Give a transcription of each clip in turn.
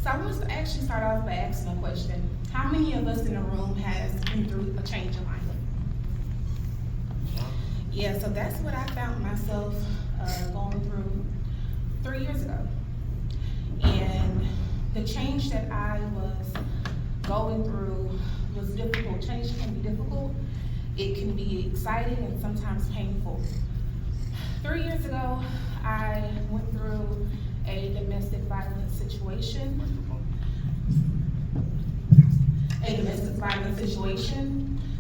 So I want to actually start off by asking a question. How many of us in the room has been through a change in life? Yeah, so that's what I found myself going through 3 years ago. And the change that I was going through was difficult. Change can be difficult. It can be exciting and sometimes painful. 3 years ago, I went through a domestic violence situation.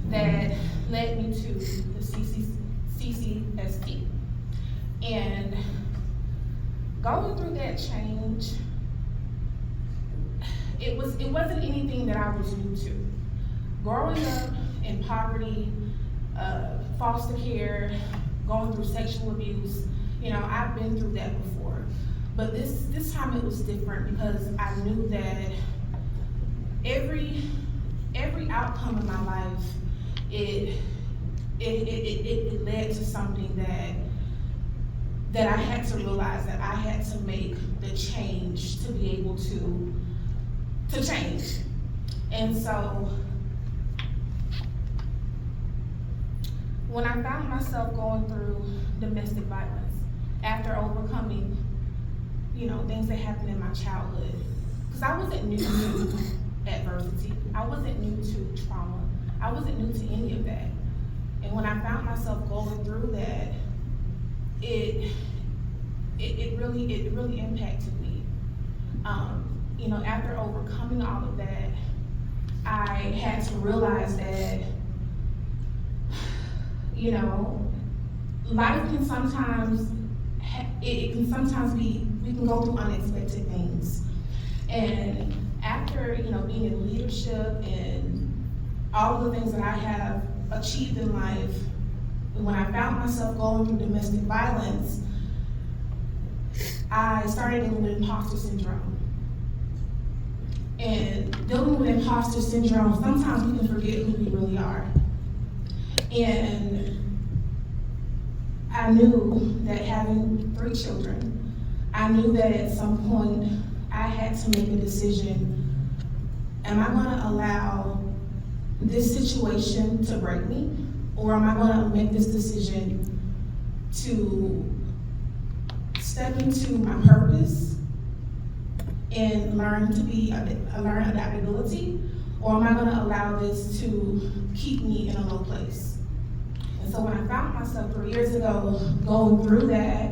That led me to the CCSCT. And going through that change, it wasn't anything that I was new to. Growing up in poverty, foster care, going through sexual abuse, I've been through that before. But this time it was different because I knew that every outcome in my life, it led to something that I had to realize that I had to make the change to be able to change. And so when I found myself going through domestic violence, after overcoming, things that happened in my childhood, because I wasn't new to adversity, I wasn't new to trauma, I wasn't new to any of that. And when I found myself going through that, it really impacted me. After overcoming all of that, I had to realize that, life can sometimes, we can go through unexpected things. And after, being in leadership and all of the things that I have achieved in life, when I found myself going through domestic violence, I started dealing with imposter syndrome. And dealing with imposter syndrome, sometimes we can forget who we really are. And I knew that having 3 children, I knew that at some point I had to make a decision. Am I going to allow this situation to break me? Or am I going to make this decision to step into my purpose and learn adaptability? Or am I going to allow this to keep me in a low place? And so when I found myself 3 years ago going through that,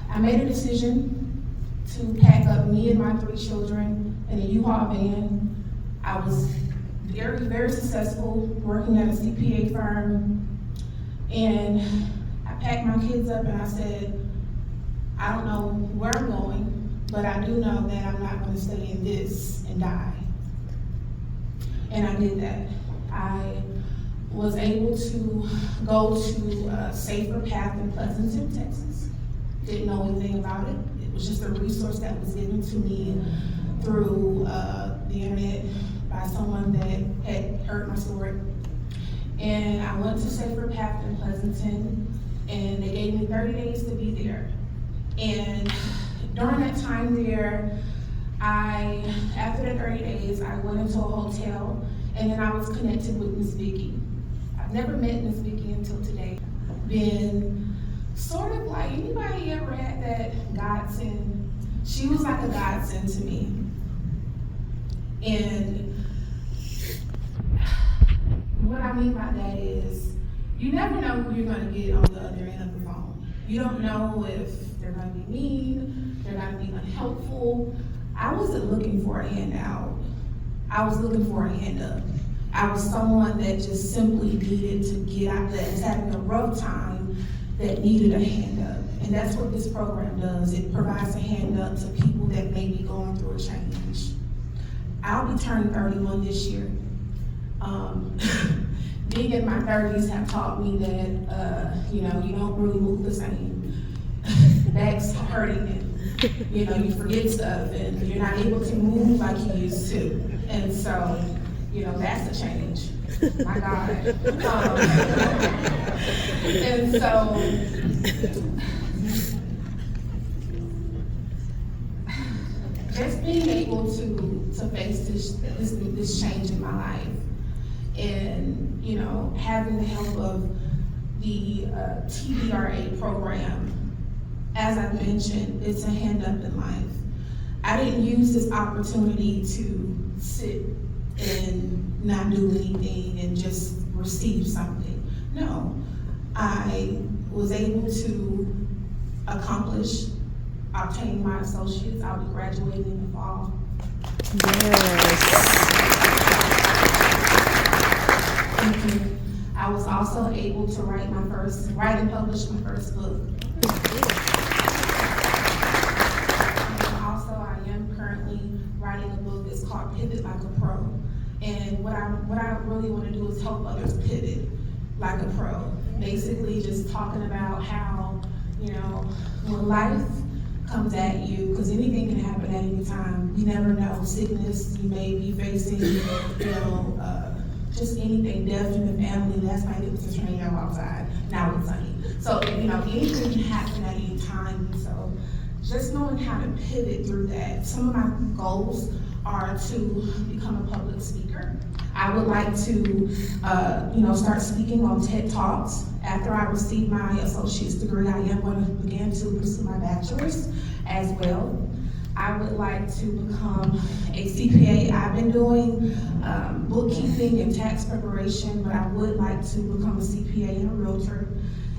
I made a decision to pack up me and my 3 children in a U-Haul van. I was very, very successful working at a CPA firm. And I packed my kids up and I said, I don't know where I'm going, but I do know that I'm not going to stay in this and die. And I did that. I was able to go to a safer path in Pleasanton, Texas. Didn't know anything about it. It was just a resource that was given to me through the internet by someone that had heard my story. And I went to Safer Path in Pleasanton, and they gave me 30 days to be there. And during that time there, after the 30 days, I went into a hotel, and then I was connected with Miss Vicky. I've never met Miss Vicky until today. Been sort of like, anybody ever had that godsend? She was like a godsend to me. And what I mean by that is, you never know who you're gonna get on the other end of the phone. You don't know if they're gonna be mean, they're gonna be unhelpful. I wasn't looking for a handout. I was looking for a hand up. I was someone that just simply needed to get out there, was having a rough time, that needed a hand up. And that's what this program does. It provides a hand up to people that may be going through a change. I'll be turning 31 this year. Being in my 30s have taught me that, you don't really move the same. Back's hurting and, you forget stuff and you're not able to move like you used to. And so, that's a change. My God. And so, just being able to face this change in my life, and having the help of the TBRA program, as I mentioned, it's a hand up in life. I didn't use this opportunity to sit and not do anything and just receive something. No, I was able to obtain my associates. I'll be graduating in the fall. Yes. Thank you. I was also able to write and publish my first book. And also, I am currently writing a book. It's called Pivot Like a Pro. And what I really want to do is help others pivot like a pro. Basically, just talking about how, when life comes at you, because anything can happen at any time. You never know. Sickness, you may be facing, just anything, death in the family. Last night it was a tornado outside. Now it's sunny. So, anything can happen at any time. So, just knowing how to pivot through that. Some of my goals are to become a public speaker. I would like to, start speaking on TED Talks. After I receive my associate's degree, I am going to begin to pursue my bachelor's as well. I would like to become a CPA. I've been doing bookkeeping and tax preparation, but I would like to become a CPA and a realtor.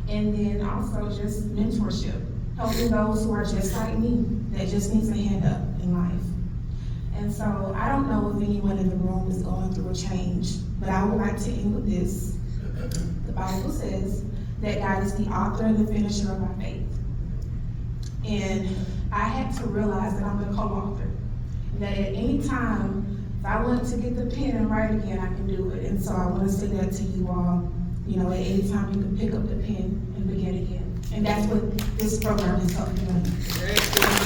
And then also just mentorship, helping those who are just like me, that just needs a hand up in life. And so I don't know if anyone in the room is going through a change, but I would like to end with this. The Bible says that God is the author and the finisher of our faith. And I had to realize that I'm the co-author. That at any time, if I want to get the pen and write again, I can do it. And so I want to say that to you all. At any time you can pick up the pen and begin again. And that's what this program is helping me.